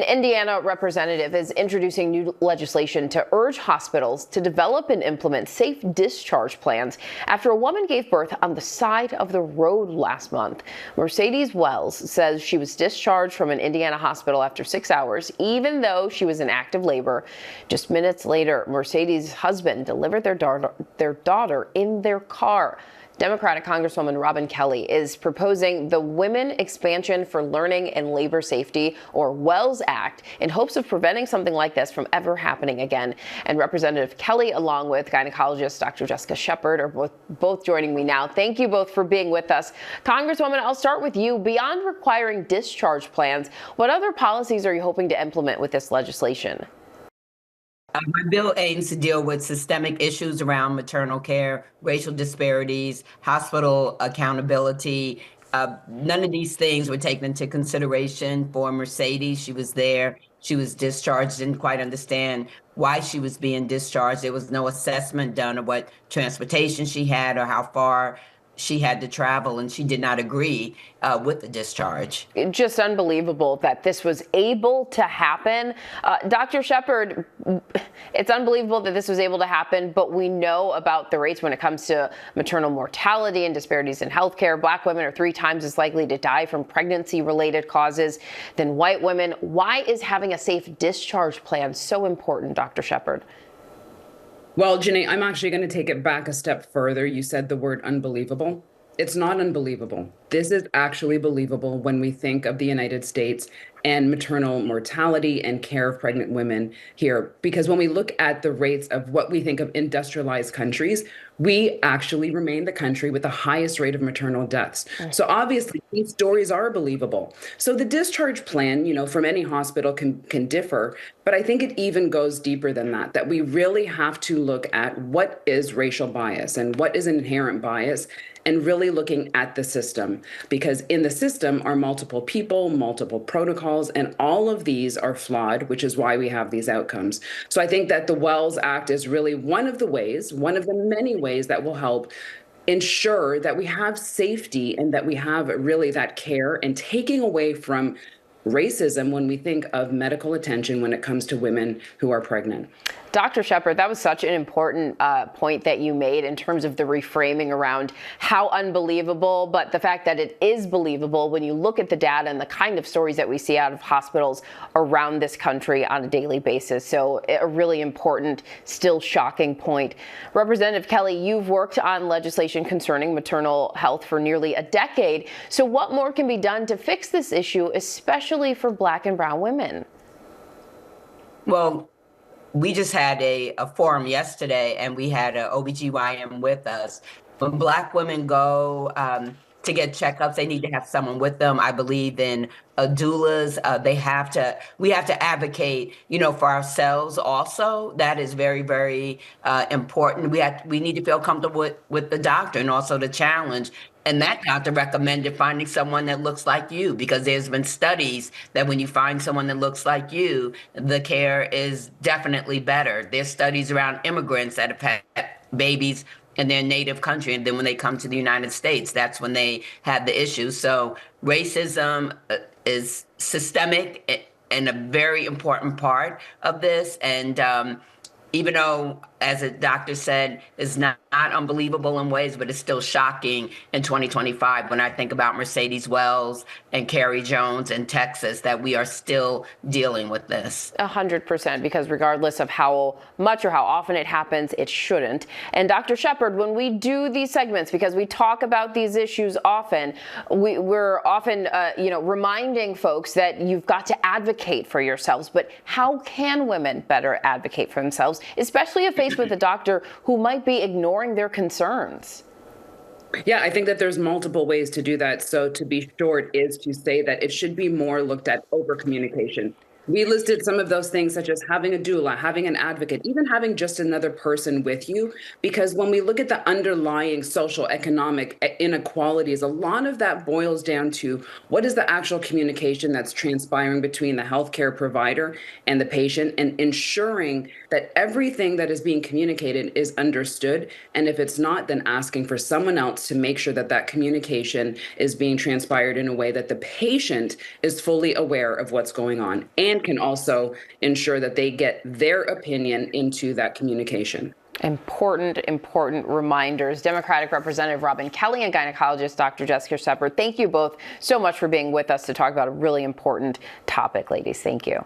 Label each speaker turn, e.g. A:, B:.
A: An Indiana representative is introducing new legislation to urge hospitals to develop and implement safe discharge plans after a woman gave birth on the side of the road last month. Mercedes Wells says she was discharged from an Indiana hospital after 6 hours, even though she was in active labor. Just minutes later, Mercedes' husband delivered their daughter in their car. Democratic Congresswoman Robin Kelly is proposing the Women Expansion for Learning and Labor Safety, or WELLS Act, in hopes of preventing something like this from ever happening again. And Representative Kelly, along with gynecologist Dr. Jessica Shepard, are both joining me now. Thank you both for being with us. Congresswoman, I'll start with you. Beyond requiring discharge plans, what other policies are you hoping to implement with this legislation?
B: My bill aims to deal with systemic issues around maternal care, racial disparities, hospital accountability. None of these things were taken into consideration for Mercedes. She was there. She was discharged, didn't quite understand why she was being discharged. There was no assessment done of what transportation she had or how far she had to travel, and she did not agree with the discharge.
A: Just unbelievable that this was able to happen. Dr. Shepard, it's unbelievable that this was able to happen, but we know about the rates when it comes to maternal mortality and disparities in healthcare. Black women are 3 times as likely to die from pregnancy-related causes than white women. Why is having a safe discharge plan so important, Dr. Shepard?
C: Well, Janae, I'm actually going to take it back a step further. You said the word unbelievable. It's not unbelievable. This is actually believable when we think of the United States and maternal mortality and care of pregnant women here. Because when we look at the rates of what we think of industrialized countries, we actually remain the country with the highest rate of maternal deaths. So obviously these stories are believable. So the discharge plan, from any hospital can differ, but I think it even goes deeper than that, that we really have to look at what is racial bias and what is an inherent bias, and really looking at the system, because in the system are multiple people, multiple protocols, and all of these are flawed, which is why we have these outcomes. So I think that the WELLS Act is really one of the many ways that will help ensure that we have safety and that we have really that care, and taking away from racism when we think of medical attention when it comes to women who are pregnant.
A: Dr. Shepard, that was such an important point that you made in terms of the reframing around how unbelievable, but the fact that it is believable when you look at the data and the kind of stories that we see out of hospitals around this country on a daily basis. So a really important, still shocking point. Representative Kelly, you've worked on legislation concerning maternal health for nearly a decade. So what more can be done to fix this issue, especially for Black and brown women?
B: Well, we just had a forum yesterday, and we had an OBGYN with us. When Black women go to get checkups, they need to have someone with them. I believe in doulas. We have to advocate, for ourselves also. That is very, very important. We need to feel comfortable with the doctor, and also the challenge. And that doctor recommended finding someone that looks like you, because there's been studies that when you find someone that looks like you, the care is definitely better. There's studies around immigrants that have had babies in their native country, and then when they come to the United States, that's when they have the issue. So racism is systemic and a very important part of this. And even though, as a doctor said, it's not unbelievable in ways, but it's still shocking in 2025 when I think about Mercedes Wells and Carrie Jones in Texas, that we are still dealing with this.
A: 100%, because regardless of how much or how often it happens, it shouldn't. And Dr. Shepard, when we do these segments, because we talk about these issues often, we're often, reminding folks that you've got to advocate for yourselves. But how can women better advocate for themselves, especially if faced with a doctor who might be ignoring their concerns?
C: Yeah, I think that there's multiple ways to do that. So to be short is to say that it should be more looked at over communication. We listed some of those things, such as having a doula, having an advocate, even having just another person with you, because when we look at the underlying social economic inequalities, a lot of that boils down to what is the actual communication that's transpiring between the healthcare provider and the patient, and ensuring that everything that is being communicated is understood. And if it's not, then asking for someone else to make sure that that communication is being transpired in a way that the patient is fully aware of what's going on, and and can also ensure that they get their opinion into that communication.
A: Important reminders. Democratic Representative Robin Kelly and gynecologist Dr. Jessica Shepard, thank you both so much for being with us to talk about a really important topic, ladies. Thank you.